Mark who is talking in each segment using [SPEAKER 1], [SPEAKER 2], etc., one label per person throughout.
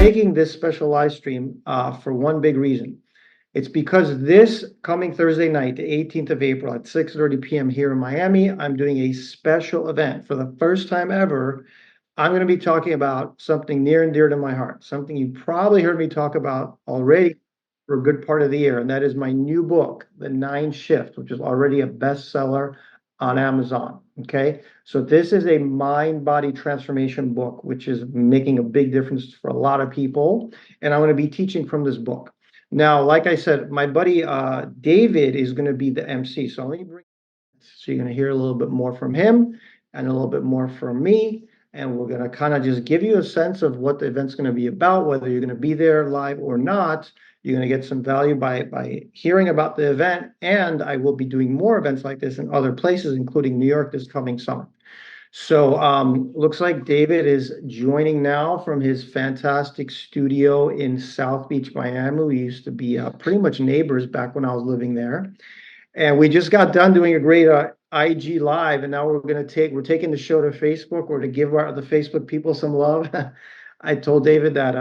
[SPEAKER 1] making this special live stream for one big reason. It's because this coming Thursday night, the 18th of April at 6:30 p.m. here in Miami, I'm doing a special event for the first time ever. I'm going to be talking about something near and dear to my heart, something you probably heard me talk about already for a good part of the year, and that is my new book, The Nine Shift, which is already a bestseller on Amazon. Okay, so this is a mind-body transformation book, which is making a big difference for a lot of people, and I'm going to be teaching from this book. Now, like I said, my buddy David is going to be the MC, so let me bring. So you're going to hear a little bit more from him and a little bit more from me. And we're going to kind of just give you a sense of what the event's going to be about, whether you're going to be there live or not. You're going to get some value by hearing about the event. And I will be doing more events like this in other places, including New York this coming summer. So looks like David is joining now from his fantastic studio in South Beach, Miami. We used to be pretty much neighbors back when I was living there. And we just got done doing a great IG live, and now we're taking the show to Facebook. We're to give the Facebook people some love. I told David that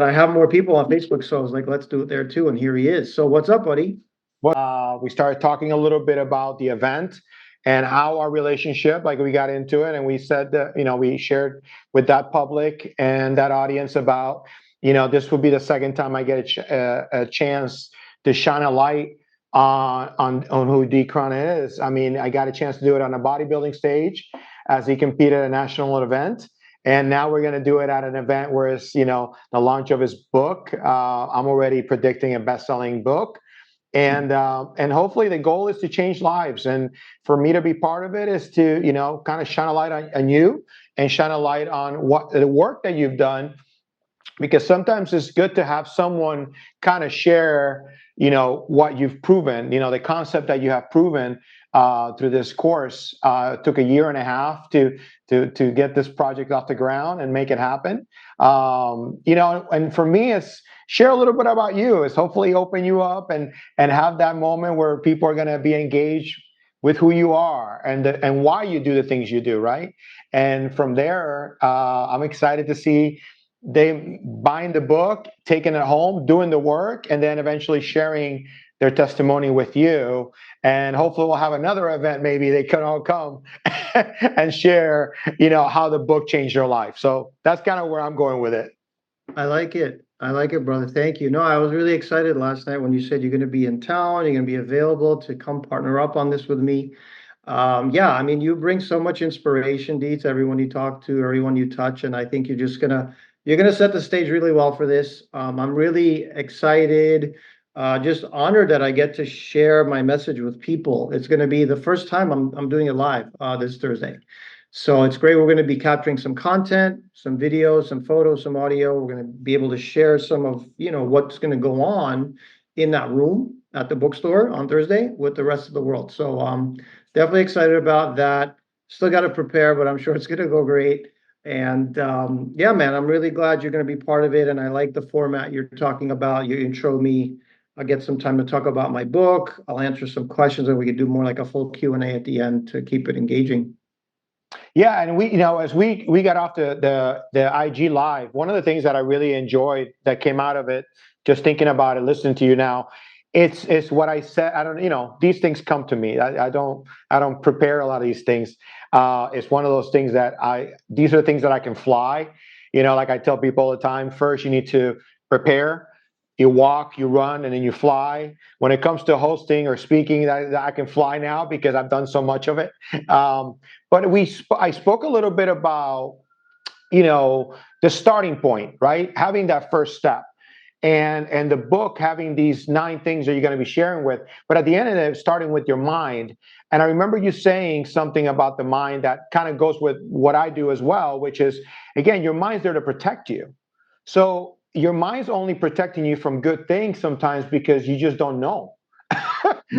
[SPEAKER 1] I have more people on Facebook, so I was like, let's do it there too. And here he is. So what's up, buddy?
[SPEAKER 2] We started talking a little bit about the event and how our relationship, like we got into it, and we said that, we shared with that public and that audience about, this will be the second time I get a chance to shine a light on who Deekron is. I mean, I got a chance to do it on a bodybuilding stage as he competed at a national event. And now we're going to do it at an event where it's, the launch of his book. I'm already predicting a best-selling book. And hopefully the goal is to change lives. And for me to be part of it is to, kind of shine a light on you and shine a light on what the work that you've done. Because sometimes it's good to have someone kind of share, what you've proven, the concept that you have proven through this course. It took a year and a half to get this project off the ground and make it happen. And for me, it's share a little bit about you. It's hopefully open you up and have that moment where people are going to be engaged with who you are and why you do the things you do, right? And from there, I'm excited to see they buying the book, taking it home, doing the work, and then eventually sharing their testimony with you. And hopefully we'll have another event. Maybe they can all come and share, how the book changed their life. So that's kind of where I'm going with it.
[SPEAKER 1] I like it. I like it, brother. Thank you. No, I was really excited last night when you said you're going to be in town, you're going to be available to come partner up on this with me. Yeah, I mean, you bring so much inspiration, Dee, to everyone you talk to, everyone you touch, and I think you're gonna set the stage really well for this. I'm really excited, just honored that I get to share my message with people. It's gonna be the first time I'm doing it live this Thursday. So it's great. We're going to be capturing some content, some videos, some photos, some audio. We're going to be able to share some of, what's going to go on in that room at the bookstore on Thursday with the rest of the world. So definitely excited about that. Still got to prepare, but I'm sure it's going to go great. And yeah, man, I'm really glad you're going to be part of it. And I like the format you're talking about. You intro me. I'll get some time to talk about my book. I'll answer some questions, and we could do more like a full Q&A at the end to keep it engaging.
[SPEAKER 2] Yeah, and we, as we got off the IG live, one of the things that I really enjoyed that came out of it, just thinking about it, listening to you now, it's what I said. I don't, these things come to me. I don't prepare a lot of these things. It's one of those things that these are the things that I can fly. Like I tell people all the time, first you need to prepare. You walk, you run, and then you fly. When it comes to hosting or speaking, I can fly now because I've done so much of it. But I spoke a little bit about, the starting point, right? Having that first step. And the book having these 9 things that you're going to be sharing with. But at the end of it, starting with your mind. And I remember you saying something about the mind that kind of goes with what I do as well, which is, again, your mind's there to protect you. So your mind's only protecting you from good things sometimes because you just don't know.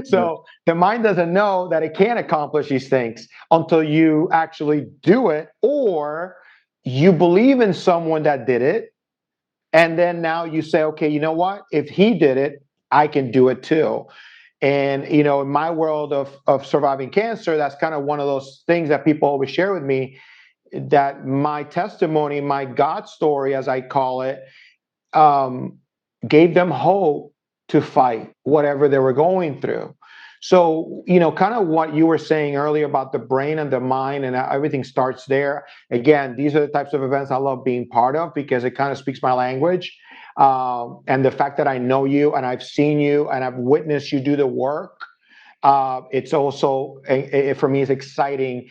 [SPEAKER 2] So the mind doesn't know that it can accomplish these things until you actually do it, or you believe in someone that did it. And then now you say, okay, you know what? If he did it, I can do it too. And, in my world of surviving cancer, that's kind of one of those things that people always share with me. that my testimony, my God story, as I call it, um, gave them hope to fight whatever they were going through. So, kind of what you were saying earlier about the brain and the mind, and everything starts there. Again, these are the types of events I love being part of because it kind of speaks my language. And the fact that I know you and I've seen you and I've witnessed you do the work, it's also for me, it's exciting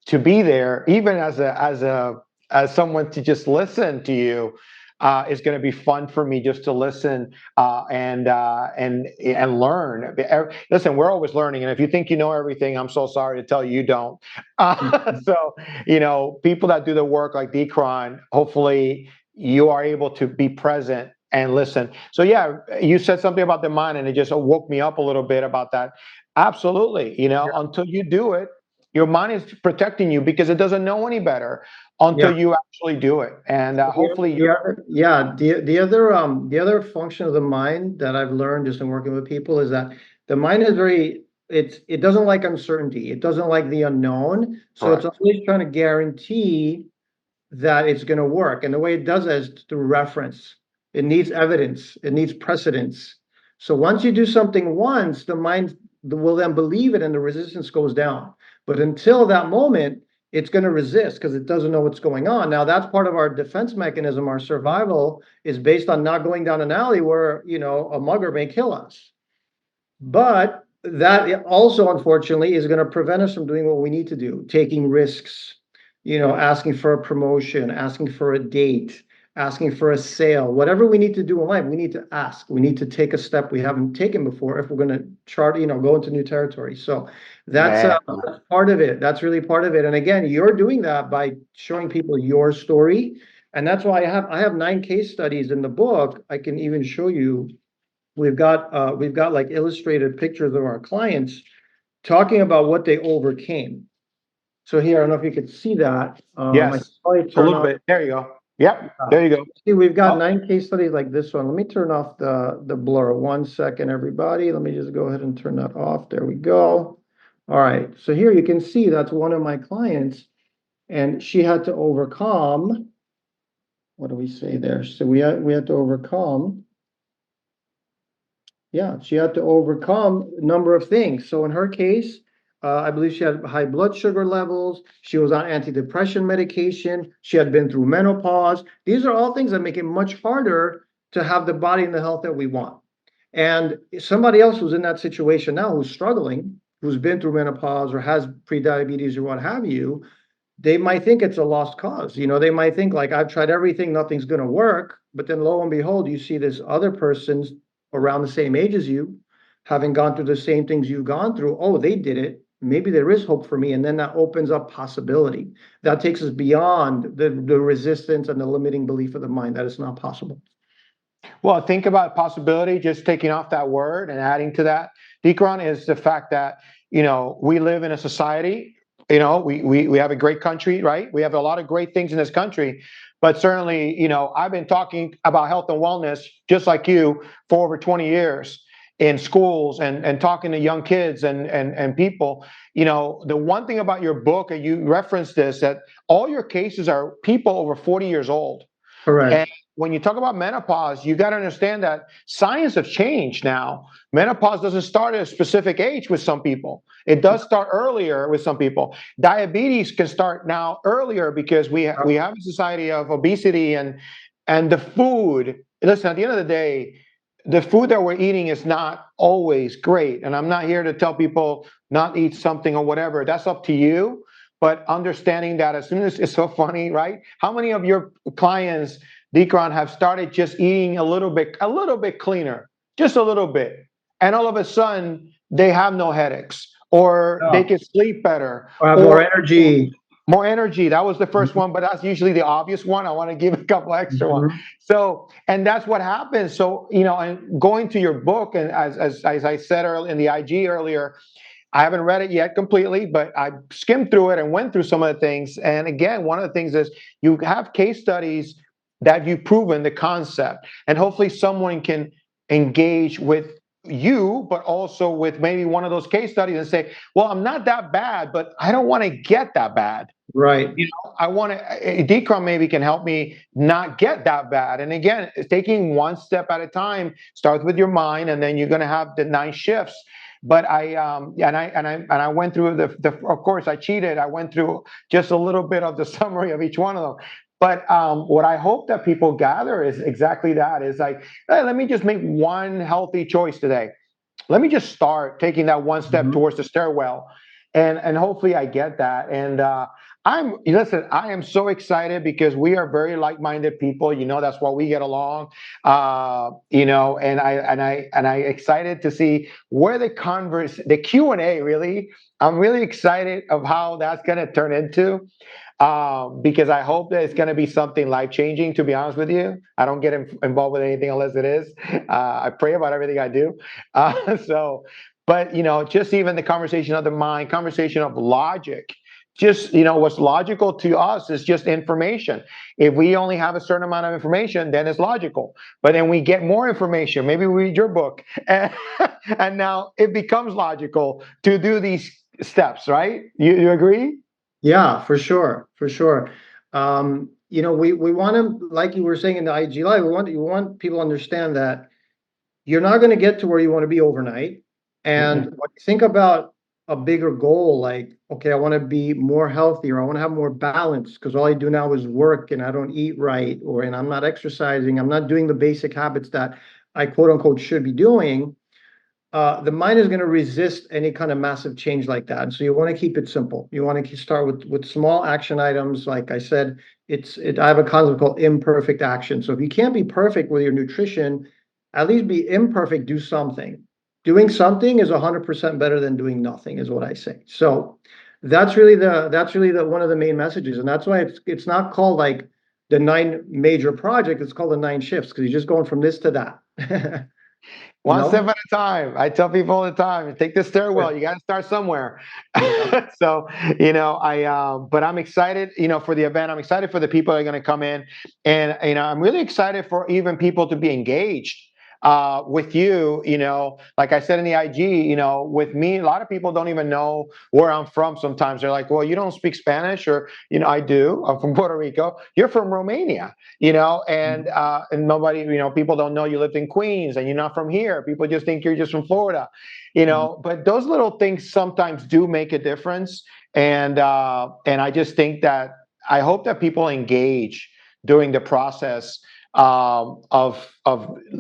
[SPEAKER 2] to be there, even as someone to just listen to you. Is going to be fun for me just to listen and learn. Listen, we're always learning, and if you think you know everything, I'm so sorry to tell you you don't. So, people that do the work like Deekron, hopefully you are able to be present and listen. So yeah, you said something about the mind, and it just woke me up a little bit about that. Absolutely, until you do it, your mind is protecting you because it doesn't know any better
[SPEAKER 1] Yeah.
[SPEAKER 2] until you actually do it. And hopefully you.
[SPEAKER 1] The other function of the mind that I've learned just in working with people is that the mind is it doesn't like uncertainty. It doesn't like the unknown. So it's
[SPEAKER 2] Correct.
[SPEAKER 1] always trying to guarantee that it's going to work. And the way it does that is through reference. It needs evidence. It needs precedence. So once you do something once, the mind will then believe it and the resistance goes down. But until that moment, it's going to resist because it doesn't know what's going on. Now, that's part of our defense mechanism. Our survival is based on not going down an alley where, a mugger may kill us. But that also, unfortunately, is going to prevent us from doing what we need to do, taking risks, asking for a promotion, asking for a date, asking for a sale, whatever we need to do in life, we need to ask. We need to take a step we haven't taken before if we're going to go into new territory. So that's
[SPEAKER 2] Man.
[SPEAKER 1] that's part of it. That's really part of it. And again, you're doing that by showing people your story. And that's why I have 9 case studies in the book. I can even show you. We've got like illustrated pictures of our clients talking about what they overcame. So here, I don't know if you could see that. I
[SPEAKER 2] Yes,
[SPEAKER 1] probably
[SPEAKER 2] a
[SPEAKER 1] turn
[SPEAKER 2] little
[SPEAKER 1] off.
[SPEAKER 2] bit. There you go. Yep, there you go.
[SPEAKER 1] See, we've got
[SPEAKER 2] Oh,
[SPEAKER 1] 9 case studies like this one. Let me turn off the blur. 1 second, everybody. Let me just go ahead and turn that off. There we go. All right. So here you can see that's one of my clients, and she had to overcome. What do we say there? So we had to overcome. Yeah, she had to overcome a number of things. So in her case, I believe she had high blood sugar levels. She was on antidepressant medication. She had been through menopause. These are all things that make it much harder to have the body and the health that we want. And somebody else who's in that situation now, who's struggling, who's been through menopause or has prediabetes or what have you, they might think it's a lost cause. They might think like, I've tried everything, nothing's going to work. But then lo and behold, you see this other person's around the same age as you, having gone through the same things you've gone through. Oh, they did it. Maybe there is hope for me. And then that opens up possibility. That takes us beyond the resistance and the limiting belief of the mind that it's not possible.
[SPEAKER 2] well, think about possibility, just taking off that word and adding to that, Deekron, is the fact that, we live in a society, we have a great country, right? We have a lot of great things in this country, but certainly, I've been talking about health and wellness, just like you, for over 20 years in schools and talking to young kids and people. The one thing about your book, and you referenced this, that all your cases are people over 40 years old.
[SPEAKER 1] Correct.
[SPEAKER 2] And when you talk about menopause, you got to understand that science has changed now. Menopause doesn't start at a specific age with some people. It does start earlier with some people. Diabetes can start now earlier because we have a society of obesity and the food. Listen, at the end of the day, the food that we're eating is not always great. And I'm not here to tell people not eat something or whatever. That's up to you. But understanding that as soon as it's so funny, right? How many of your clients, Deekron, have started just eating a little bit cleaner, just a little bit, and all of a sudden they have no headaches, or they can sleep better,
[SPEAKER 1] Or have more energy.
[SPEAKER 2] more energy. That was the first one, but that's usually the obvious one. I want to give a couple extra ones. So, and that's what happens. So, and going to your book, and as I said earlier in the IG earlier, I haven't read it yet completely, but I skimmed through it and went through some of the things. And again, one of the things is you have case studies that you've proven the concept, and hopefully someone can engage with you, but also with maybe one of those case studies and say, well, I'm not that bad, but I don't want to get that bad.
[SPEAKER 1] Right.
[SPEAKER 2] I want to, Deekron maybe can help me not get that bad. And again, it's taking one step at a time. Starts with your mind, and then you're going to have the 9 shifts. But I went through the of course I cheated. I went through just a little bit of the summary of each one of them. But what I hope that people gather is exactly that. Is like, hey, let me just make one healthy choice today. Let me just start taking that one step
[SPEAKER 1] Mhm.
[SPEAKER 2] towards the stairwell, and hopefully I get that. And I am so excited because we are very like-minded people. That's why we get along. And I excited to see where the Q&A really. I'm really excited of how that's going to turn into. Because I hope that it's going to be something life-changing, to be honest with you. I don't get involved with anything unless it is. I pray about everything I do. But just even the conversation of the mind, conversation of logic, just, what's logical to us is just information. If we only have a certain amount of information, then it's logical. But then we get more information. Maybe we read your book, and, and now it becomes logical to do these steps, right? You agree?
[SPEAKER 1] Yeah, for sure, for sure. We want to, like you were saying in the IG Live, we want people to understand that you're not going to get to where you want to be overnight. And
[SPEAKER 2] Mm-mm.
[SPEAKER 1] when you think about a bigger goal, like, okay, I want to be more healthy, or I want to have more balance because all I do now is work and I don't eat right, and I'm not exercising, I'm not doing the basic habits that I quote unquote should be doing. The mind is going to resist any kind of massive change like that. And so you want to keep it simple. You want to start with small action items. Like I said, I have a concept called imperfect action. So if you can't be perfect with your nutrition, at least be imperfect, do something. Doing something is 100% better than doing nothing, is what I say. So that's really the one of the main messages. And that's why it's not called like the 9 major project, it's called the 9 shifts, because you're just going from this to that. You
[SPEAKER 2] One step
[SPEAKER 1] know?
[SPEAKER 2] at a time. I tell people all the time, take the stairwell. You got to start somewhere.
[SPEAKER 1] Yeah.
[SPEAKER 2] So, but I'm excited, for the event. I'm excited for the people that are going to come in, and I'm really excited for even people to be engaged with you. Like I said in the IG, with me, a lot of people don't even know where I'm from. Sometimes they're like, "Well, you don't speak Spanish," or I do. I'm from Puerto Rico. You're from Romania. And nobody, people don't know you lived in Queens and you're not from here. People just think you're just from Florida,
[SPEAKER 1] Mhm.
[SPEAKER 2] but those little things sometimes do make a difference. And I just think that I hope that people engage during the process of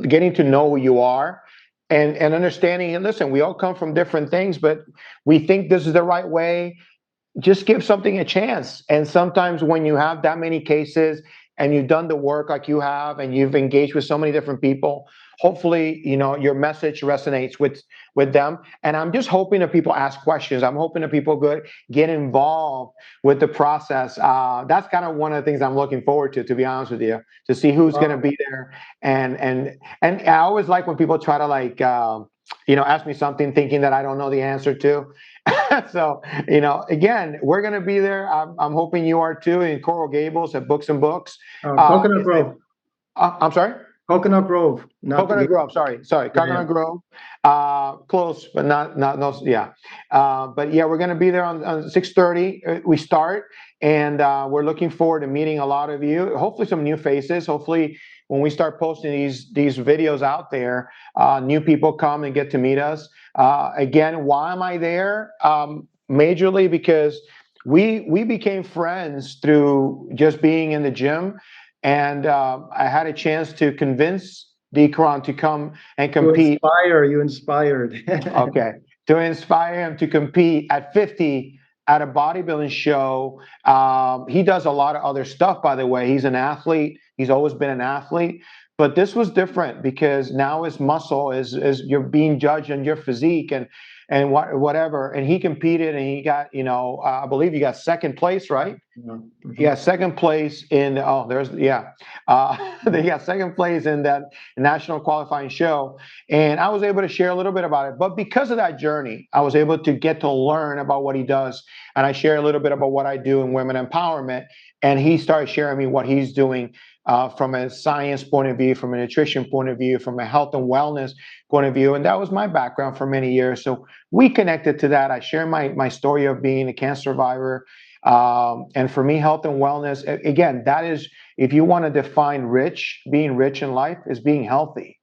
[SPEAKER 2] getting to know who you are, and understanding. And listen, we all come from different things, but we think this is the right way. Just give something a chance. And sometimes when you have that many cases and you've done the work like you have, and you've engaged with so many different people, hopefully, your message resonates with them. And I'm just hoping that people ask questions. I'm hoping that people get involved with the process. That's kind of one of the things I'm looking forward to be honest with you, to see who's going to be there. And I always like when people try to like ask me something thinking that I don't know the answer to. So, again, we're going to be there. I'm hoping you are too, in Coral Gables at Books and Books.
[SPEAKER 1] Coconut
[SPEAKER 2] Is it?
[SPEAKER 1] Grove.
[SPEAKER 2] I'm sorry.
[SPEAKER 1] Coconut Grove, not the
[SPEAKER 2] Coconut
[SPEAKER 1] game.
[SPEAKER 2] Grove. Sorry,
[SPEAKER 1] Yeah, yeah.
[SPEAKER 2] Coconut Grove. Close, but not no. Yeah, but yeah, we're going to be there on 6:30. We start, and we're looking forward to meeting a lot of you. Hopefully, some new faces. Hopefully, when we start posting these videos out there, new people come and get to meet us. Again, why am I there? Majorly because we became friends through just being in the gym, and I had a chance to convince Deekron to come and compete.
[SPEAKER 1] You inspired.
[SPEAKER 2] Okay, to inspire him to compete at 50 at a bodybuilding show. He does a lot of other stuff, by the way. He's an athlete. He's always been an athlete. But this was different because now his muscle is you're being judged on your physique and whatever. And he competed and he got, I believe he got second place, right?
[SPEAKER 1] Yeah.
[SPEAKER 2] Yeah,
[SPEAKER 1] Mhm.
[SPEAKER 2] second place in they got second place in that national qualifying show, and I was able to share a little bit about it. But because of that journey, I was able to get to learn about what he does. and I share a little bit about what I do in women empowerment. And he started sharing me what he's doing from a science point of view, from a nutrition point of view, from a health and wellness point of view. And that was my background for many years. So we connected to that. I share my story of being a cancer survivor. And for me, health and wellness, again, that is, if you want to define being rich in life is being healthy.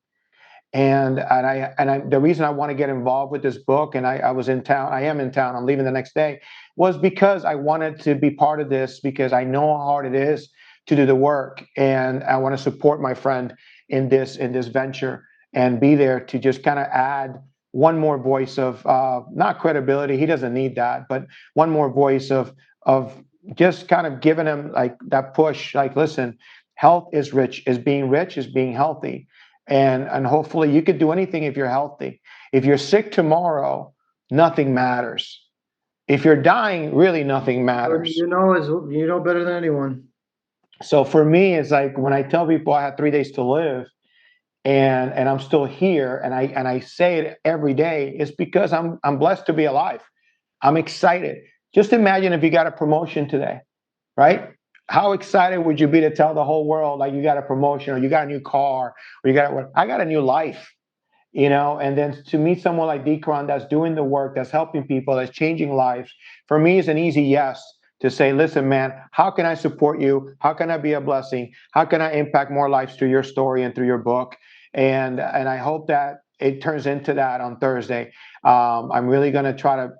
[SPEAKER 2] The reason I want to get involved with this book, and I was in town, I am in town, I'm leaving the next day, was because I wanted to be part of this, because I know how hard it is to do the work, and I want to support my friend in this venture and be there to just kind of add one more voice of not credibility, he doesn't need that, but one more voice of just kind of giving him like that push, like, listen, health is rich, is being healthy. And hopefully you could do anything if you're healthy. If you're sick tomorrow, nothing matters. If you're dying, really nothing matters.
[SPEAKER 1] You know better than anyone.
[SPEAKER 2] So for me, it's like when I tell people I have 3 days to live and I'm still here, and I say it every day, it's because I'm blessed to be alive. I'm excited. Just imagine if you got a promotion today, right? How excited would you be to tell the whole world like you got a promotion, or you got a new car, or I got a new life, and then to meet someone like Deekron that's doing the work, that's helping people, that's changing lives, for me is an easy yes to say, listen, man, how can I support you? How can I be a blessing? How can I impact more lives through your story and through your book? And I hope that it turns into that on Thursday. I'm really going to try to,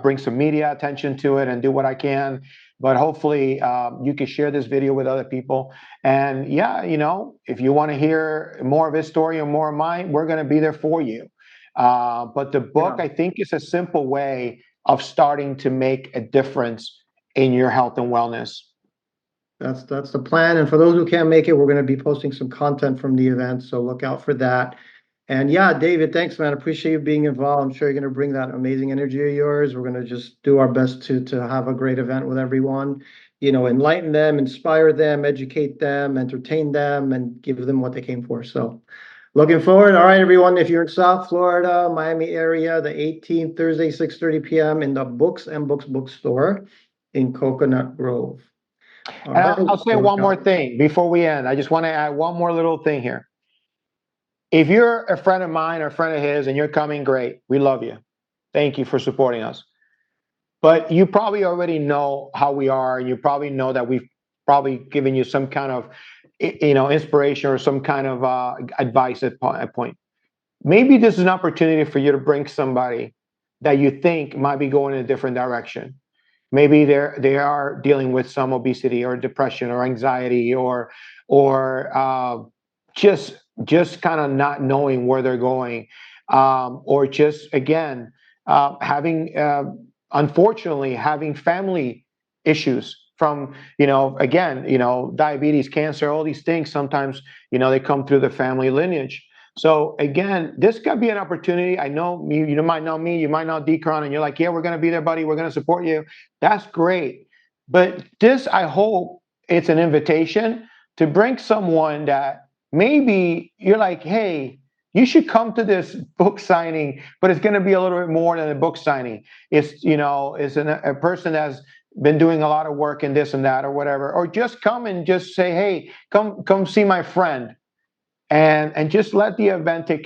[SPEAKER 2] bring some media attention to it and do what I can. But hopefully you can share this video with other people. And yeah, if you want to hear more of his story or more of mine, we're going to be there for you. But the book, I think, is a simple way of starting to make a difference in your health and wellness.
[SPEAKER 1] That's the plan. And for those who can't make it, we're going to be posting some content from the event, so look out for that. And yeah, David, thanks, man. Appreciate you being involved. I'm sure you're going to bring that amazing energy of yours. We're going to just do our best to have a great event with everyone, enlighten them, inspire them, educate them, entertain them, and give them what they came for. So looking forward. All right, everyone, if you're in South Florida, Miami area, the 18th, Thursday, 6:30 p.m. in the Books and Books bookstore in Coconut Grove.
[SPEAKER 2] And I'll say one more thing before we end. I just want to add one more little thing here. If you're a friend of mine or a friend of his and you're coming, great. We love you. Thank you for supporting us. But you probably already know how we are. And you probably know that we've probably given you some kind of, inspiration or some kind of advice at a point. Maybe this is an opportunity for you to bring somebody that you think might be going in a different direction. Maybe they are dealing with some obesity or depression or anxiety or just kind of not knowing where they're going, or just again having unfortunately having family issues from diabetes, cancer, all these things. Sometimes they come through the family lineage. So again, this could be an opportunity. I know you might know me, you might know Deekron, and you're like, yeah, we're going to be there, buddy. We're going to support you. That's great. But this, I hope it's an invitation to bring someone that maybe you're like, hey, you should come to this book signing, but it's going to be a little bit more than a book signing. It's, a person that's been doing a lot of work in this and that or whatever, or just come and just say, hey, come see my friend. And just let the event take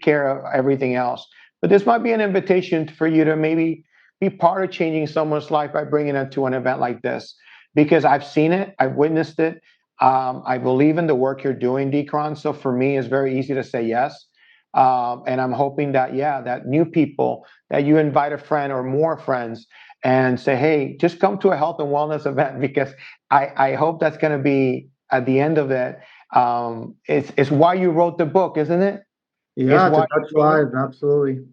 [SPEAKER 2] care of everything else. But this might be an invitation for you to maybe be part of changing someone's life by bringing them to an event like this, because I've seen it, I've witnessed it. I believe in the work you're doing, Deekron. So for me, it's very easy to say yes. And I'm hoping that, that new people, that you invite a friend or more friends and say, hey, just come to a health and wellness event, because I hope that's going to be at the end of it. It's why you wrote the book, isn't it?
[SPEAKER 1] Yeah, that's why, absolutely.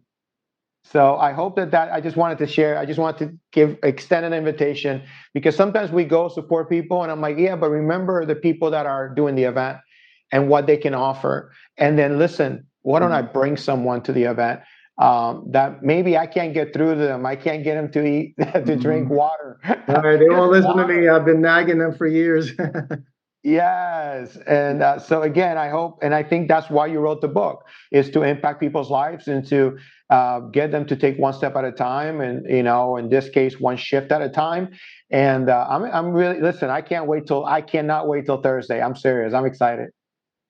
[SPEAKER 2] So I hope that I just wanted to share. I just wanted to extend an invitation, because sometimes we go support people and I'm like, yeah, but remember the people that are doing the event and what they can offer. And then listen, why don't I bring someone to the event that maybe I can't get through to them. I can't get them to eat, to drink water.
[SPEAKER 1] All right, they won't listen to me. I've been nagging them for years.
[SPEAKER 2] Yes. And so again, I hope, and I think that's why you wrote the book, is to impact people's lives and to get them to take one step at a time, and in this case, one shift at a time. And I'm really, listen. I cannot wait till Thursday. I'm serious. I'm excited.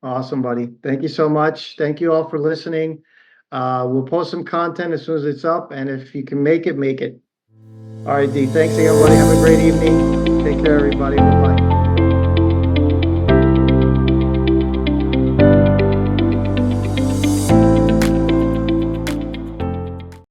[SPEAKER 1] Awesome, buddy. Thank you so much. Thank you all for listening. We'll post some content as soon as it's up, and if you can make it, make it. All right, D. Thanks again, buddy. Have a great evening. Take care, everybody. Bye-bye.